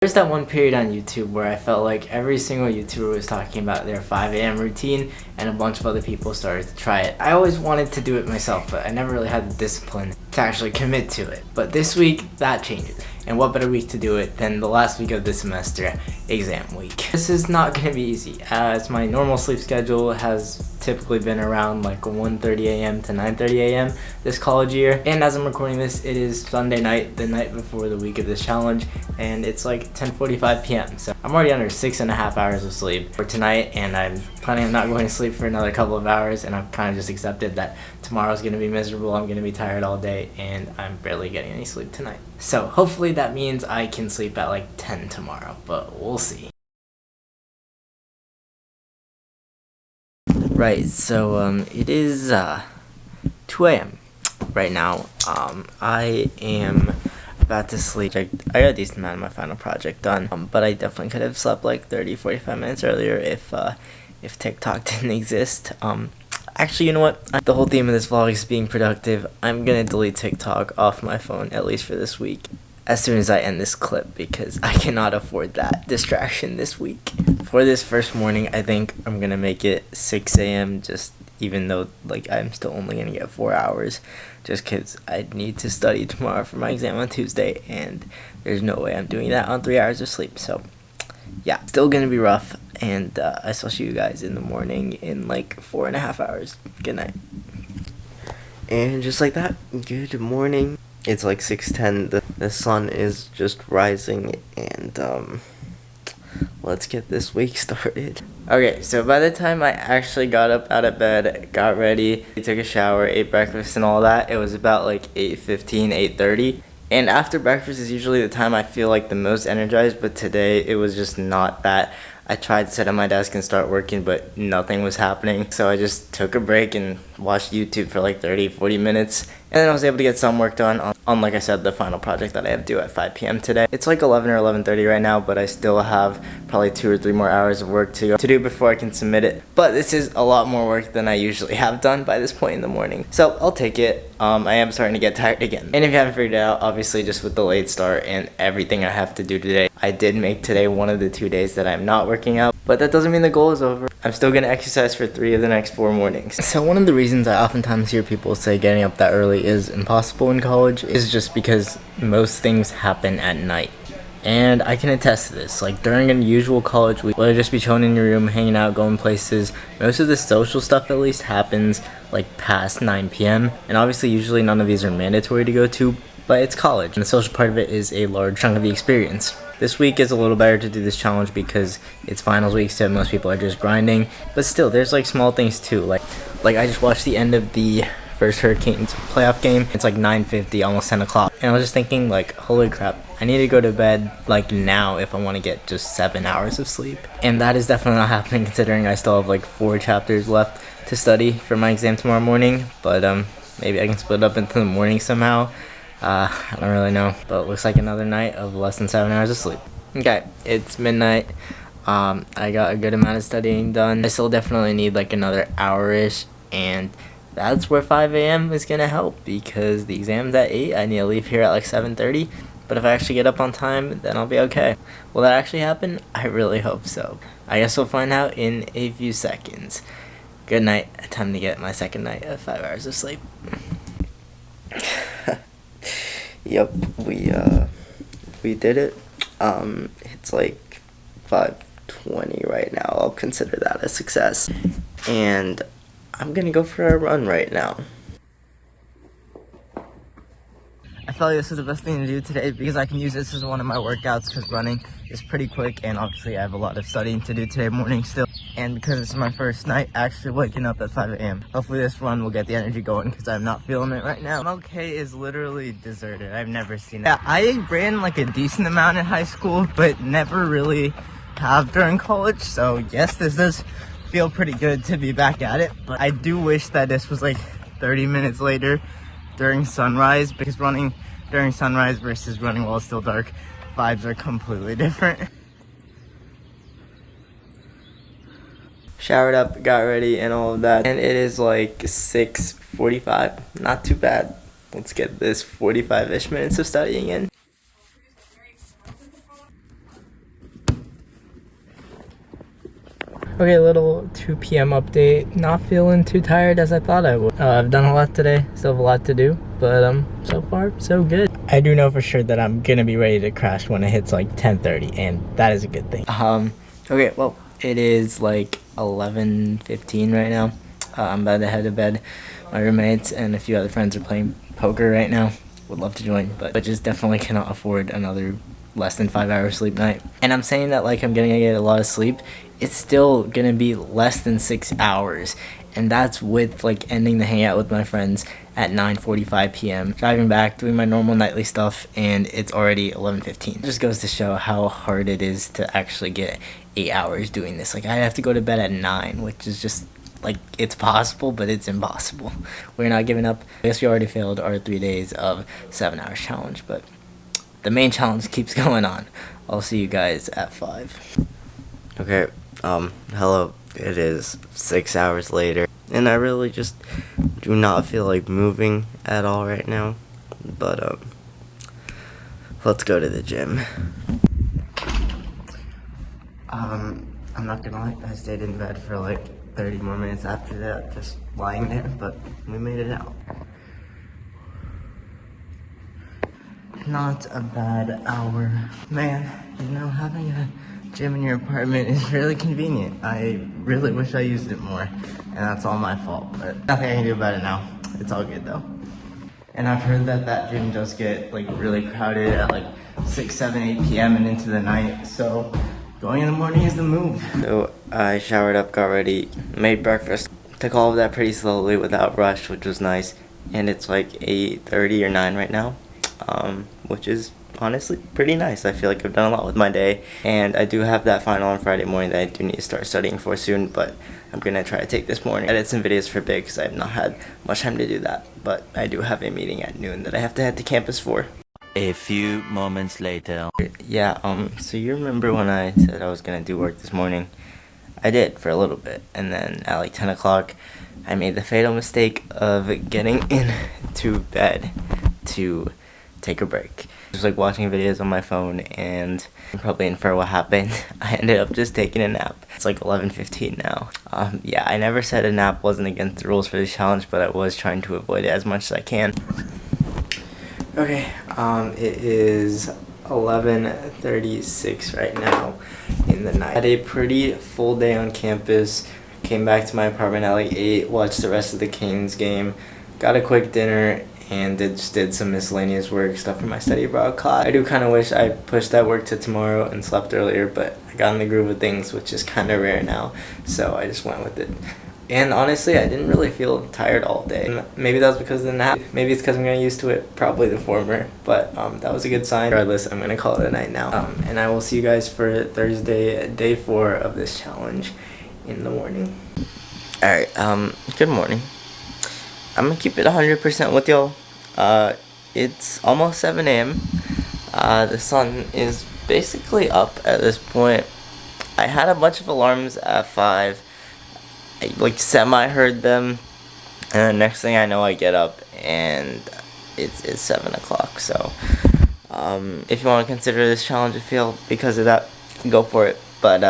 There's that one period on YouTube where I felt like every single YouTuber was talking about their 5 a.m. routine, and a bunch of other people started to try it. I always wanted to do it myself, but I never really had the discipline to actually commit to it. But this week, that changes. And what better week to do it than the last week of the semester, exam week. This is not going to be easy, as my normal sleep schedule has typically been around like 1:30 a.m. to 9:30 a.m. this college year. And as I'm recording this, it is Sunday night, the night before the week of this challenge, and it's like 10:45 p.m. So I'm already under 6.5 hours of sleep for tonight, and I'm planning on not going to sleep for another couple of hours, and I've kind of just accepted that tomorrow's going to be miserable, I'm going to be tired all day, and I'm barely getting any sleep tonight. So hopefully that means I can sleep at like 10 tomorrow, but we'll see. Right, so it is 2 a.m. right now. I am about to sleep. I got a decent amount of my final project done, but I definitely could have slept like 30-45 minutes earlier if TikTok didn't exist. Actually, you know what? The whole theme of this vlog is being productive. I'm gonna delete TikTok off my phone, at least for this week, as soon as I end this clip, because I cannot afford that distraction this week. For this first morning, I think I'm gonna make it 6 a.m. just even though like I'm still only gonna get 4 hours, just because I need to study tomorrow for my exam on Tuesday, and there's no way I'm doing that on 3 hours of sleep. So yeah, still gonna be rough, and I shall see you guys in the morning in like 4.5 hours. Good night. And just like that, good morning. It's like 6:10. The sun is just rising, and let's get this week started. Okay, so by the time I actually got up out of bed, got ready, took a shower, ate breakfast and all that, it was about like 8:15, 8:30. And after breakfast is usually the time I feel like the most energized, but today it was just not that. I tried to sit at my desk and start working, but nothing was happening. So I just took a break and watched YouTube for like 30-40 minutes. And then I was able to get some work done on, like I said, the final project that I have due at 5 p.m. today. It's like 11 or 11:30 right now, but I still have probably 2 or 3 more hours of work to do before I can submit it. But this is a lot more work than I usually have done by this point in the morning. So I'll take it. I am starting to get tired again. And if you haven't figured it out, obviously just with the late start and everything I have to do today, I did make today one of the 2 days that I'm not working out. But that doesn't mean the goal is over. I'm still going to exercise for 3 of the next 4 mornings. So one of the reasons I oftentimes hear people say getting up that early is impossible in college is just because most things happen at night. And I can attest to this. Like during a usual college week, whether just be chilling in your room, hanging out, going places, most of the social stuff at least happens like past 9 p.m. And obviously usually none of these are mandatory to go to, but it's college and the social part of it is a large chunk of the experience. This week is a little better to do this challenge because it's finals week, so most people are just grinding. But still, there's like small things too. Like I just watched the end of the first Hurricanes playoff game. It's like 9:50, almost 10 o'clock. And I was just thinking like, holy crap, I need to go to bed like now if I want to get just 7 hours of sleep. And that is definitely not happening considering I still have like 4 chapters left to study for my exam tomorrow morning. But maybe I can split it up into the morning somehow. I don't really know, but it looks like another night of less than 7 hours of sleep. Okay, it's midnight. I got a good amount of studying done. I still definitely need like another hour-ish, and that's where 5 a.m. is gonna help because the exam's at 8. I need to leave here at like 7:30, but if I actually get up on time, then I'll be okay. Will that actually happen? I really hope so. I guess we'll find out in a few seconds. Good night. Time to get my second night of 5 hours of sleep. Yep, we did it. It's like 5:20 right now. I'll consider that a success. And I'm gonna go for a run right now. I felt like this was the best thing to do today because I can use this as one of my workouts because running is pretty quick, and obviously I have a lot of studying to do today morning still. And because it's my first night actually waking up at 5 a.m. Hopefully this run will get the energy going because I'm not feeling it right now. MLK is literally deserted. I've never seen it. Yeah, I ran like a decent amount in high school, but never really have during college. So yes, this does feel pretty good to be back at it. But I do wish that this was like 30 minutes later during sunrise, because running during sunrise versus running while it's still dark, vibes are completely different. Showered up, got ready, and all of that, and it is like 6:45. Not too bad. Let's get this 45-ish minutes of studying in. Okay, little 2 p.m. update. Not feeling too tired as I thought I would. I've done a lot today, still have a lot to do, but so far, so good. I do know for sure that I'm gonna be ready to crash when it hits like 10:30, and that is a good thing. Okay, well, it is like 11:15 right now. I'm about to head to bed. My roommates and a few other friends are playing poker right now. Would love to join, but just definitely cannot afford another less than 5 hour sleep night. And I'm saying that like I'm gonna get a lot of sleep. It's still gonna be less than 6 hours, and that's with like ending the hangout with my friends at 9:45 p.m. driving back, doing my normal nightly stuff, and it's already 11:15. It just goes to show how hard it is to actually get 8 hours doing this. Like I have to go to bed at 9, which is just like it's possible, but it's impossible. We're not giving up. I guess we already failed our 3 days of 7 hours challenge, but the main challenge keeps going on. I'll see you guys at 5. Okay, hello. It is 6 hours later, and I really just do not feel like moving at all right now, but, let's go to the gym. I'm not gonna lie, I stayed in bed for like 30 more minutes after that, just lying there, but we made it out. Not a bad hour. Man, having a gym in your apartment is really convenient. I really wish I used it more, and that's all my fault, but nothing I can do about it now. It's all good though. And I've heard that gym does get like really crowded at like 6, 7, 8 p.m. and into the night, so going in the morning is the move. So I showered up, got ready, made breakfast. Took all of that pretty slowly without rush, which was nice. And it's like 8:30 or 9 right now, which is honestly pretty nice. I feel like I've done a lot with my day, and I do have that final on Friday morning that I do need to start studying for soon, but I'm gonna try to take this morning, edit some videos for Big because I have not had much time to do that, but I do have a meeting at noon that I have to head to campus for. A few moments later. Yeah, so you remember when I said I was gonna do work this morning? I did for a little bit, and then at like 10 o'clock, I made the fatal mistake of getting into bed to take a break. Just like watching videos on my phone, and you can probably infer what happened. I ended up just taking a nap. It's like 11:15 now. Yeah, I never said a nap wasn't against the rules for this challenge, but I was trying to avoid it as much as I can. Okay, it is 11:36 right now in the night. Had a pretty full day on campus. Came back to my apartment at like 8, watched the rest of the Kings game, got a quick dinner, and just did some miscellaneous work, stuff for my study abroad class. I do kind of wish I pushed that work to tomorrow and slept earlier, but I got in the groove of things, which is kind of rare now, so I just went with it. And honestly, I didn't really feel tired all day. Maybe that was because of the nap. Maybe it's because I'm getting used to it. Probably the former. But that was a good sign. Regardless, I'm going to call it a night now. And I will see you guys for Thursday, day 4 of this challenge in the morning. Alright, good morning. I'm going to keep it 100% with y'all. It's almost 7 a.m. The sun is basically up at this point. I had a bunch of alarms at 5. I like semi heard them, and the next thing I know I get up and it's 7 o'clock. So if you want to consider this challenge a fail because of that, go for it. But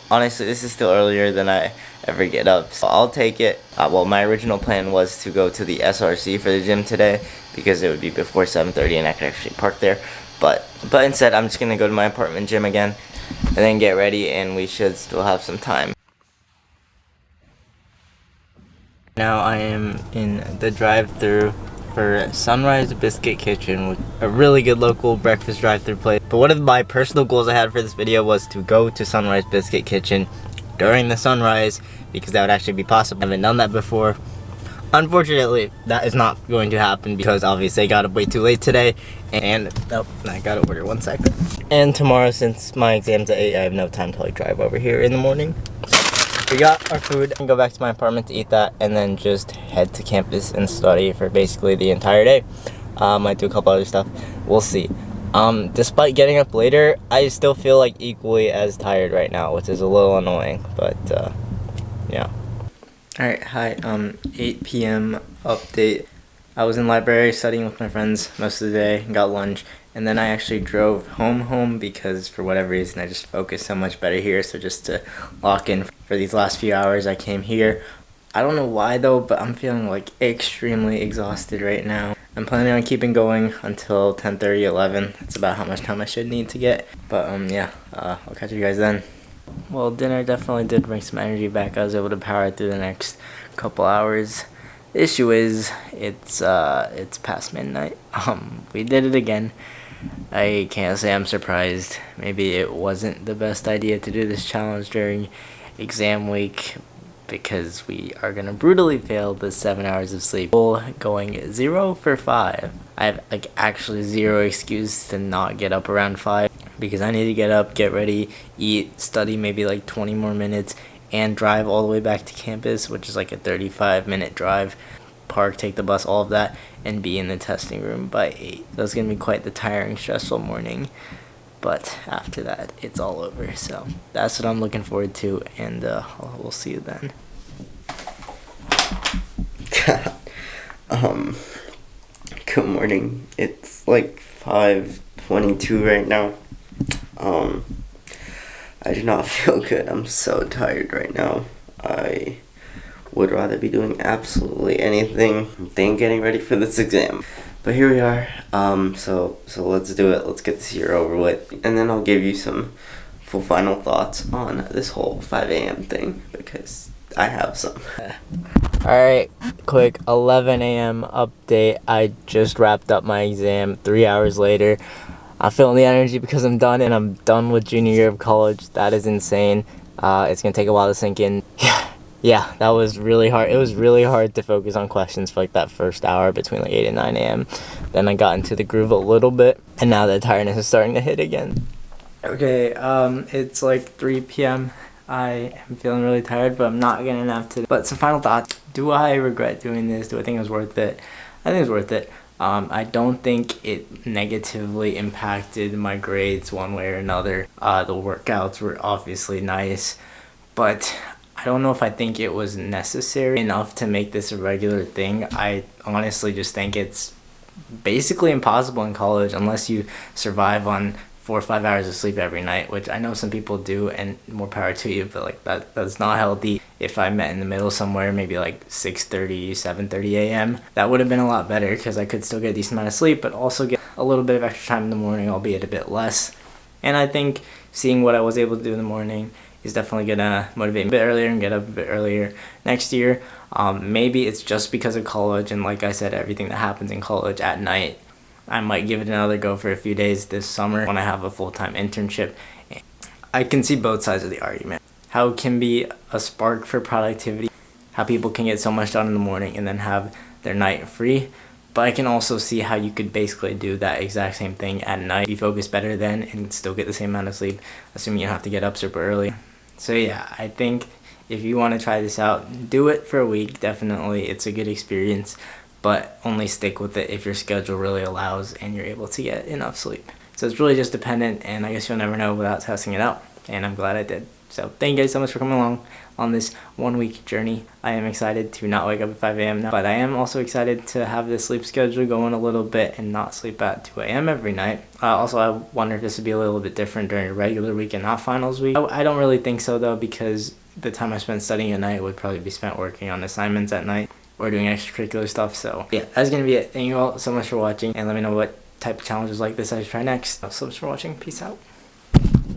honestly, this is still earlier than I ever get up, so I'll take it. Well, my original plan was to go to the SRC for the gym today because it would be before 7:30 and I could actually park there, but instead I'm just gonna go to my apartment gym again and then get ready, and we should still have some time. Now I am in the drive-thru for Sunrise Biscuit Kitchen, a really good local breakfast drive-thru place. But one of my personal goals I had for this video was to go to Sunrise Biscuit Kitchen during the sunrise, because that would actually be possible. I haven't done that before. Unfortunately, that is not going to happen because obviously I got up way too late today, and I gotta order 1 second. And tomorrow, since my exam's at 8, I have no time to like drive over here in the morning. We got our food and go back to my apartment to eat that, and then just head to campus and study for basically the entire day. Might do a couple other stuff. We'll see. Despite getting up later, I still feel like equally as tired right now, which is a little annoying, but yeah. Alright, hi, 8 p.m. update. I was in library studying with my friends most of the day, got lunch, and then I actually drove home because for whatever reason I just focused so much better here, so just to lock in for these last few hours I came here. I don't know why though, but I'm feeling like extremely exhausted right now. I'm planning on keeping going until 10:30, 11. That's about how much time I should need to get. But yeah, I'll catch you guys then. Well, dinner definitely did bring some energy back. I was able to power through the next couple hours. The issue is it's past midnight. We did it again. I can't say I'm surprised. Maybe it wasn't the best idea to do this challenge during exam week, because we are gonna brutally fail the 7 hours of sleep. Going 0 for 5. I have like actually zero excuse to not get up around 5, because I need to get up, get ready, eat, study maybe like 20 more minutes, and drive all the way back to campus, which is like a 35-minute drive. Park, take the bus, all of that, and be in the testing room by 8. So it's gonna be quite the tiring, stressful morning. But after that, it's all over. So that's what I'm looking forward to, and we'll see you then. Good morning. It's like 5:22 right now. I do not feel good. I'm so tired right now. I would rather be doing absolutely anything than getting ready for this exam. But here we are. So let's do it. Let's get this year over with. And then I'll give you some full final thoughts on this whole 5 a.m. thing, because I have some. Alright, quick 11 a.m. update. I just wrapped up my exam 3 hours later. I'm feeling the energy because I'm done, and I'm done with junior year of college. That is insane. It's going to take a while to sink in. Yeah, that was really hard. It was really hard to focus on questions for like that first hour between like 8 and 9 a.m. Then I got into the groove a little bit, and now the tiredness is starting to hit again. Okay, it's like 3 p.m. I am feeling really tired, but I'm not getting enough to. But some final thoughts. Do I regret doing this? Do I think it was worth it? I think it was worth it. I don't think it negatively impacted my grades one way or another. The workouts were obviously nice, but I don't know if I think it was necessary enough to make this a regular thing. I honestly just think it's basically impossible in college unless you survive on 4 or 5 hours of sleep every night, which I know some people do, and more power to you, but like that's not healthy. If I met in the middle somewhere, maybe like 6:30, 7:30 a.m., that would have been a lot better, because I could still get a decent amount of sleep, but also get a little bit of extra time in the morning, albeit a bit less. And I think seeing what I was able to do in the morning is definitely gonna motivate me a bit earlier and get up a bit earlier next year. Maybe it's just because of college, and like I said, everything that happens in college at night. I might give it another go for a few days this summer when I have a full-time internship. I can see both sides of the argument. How it can be a spark for productivity, how people can get so much done in the morning and then have their night free. But I can also see how you could basically do that exact same thing at night. You focus better then and still get the same amount of sleep, assuming you don't have to get up super early. So yeah, I think if you want to try this out, do it for a week. Definitely, it's a good experience. But only stick with it if your schedule really allows and you're able to get enough sleep. So it's really just dependent, and I guess you'll never know without testing it out. And I'm glad I did. So thank you guys so much for coming along on this 1 week journey. I am excited to not wake up at 5 a.m. now, but I am also excited to have this sleep schedule going a little bit and not sleep at 2 a.m. every night. Also, I wonder if this would be a little bit different during a regular week and not finals week. I don't really think so though, because the time I spent studying at night would probably be spent working on assignments at night or doing extracurricular stuff. So yeah, that's gonna be it. Thank you all so much for watching, and let me know what type of challenges like this I should try next. So much for watching. Peace out.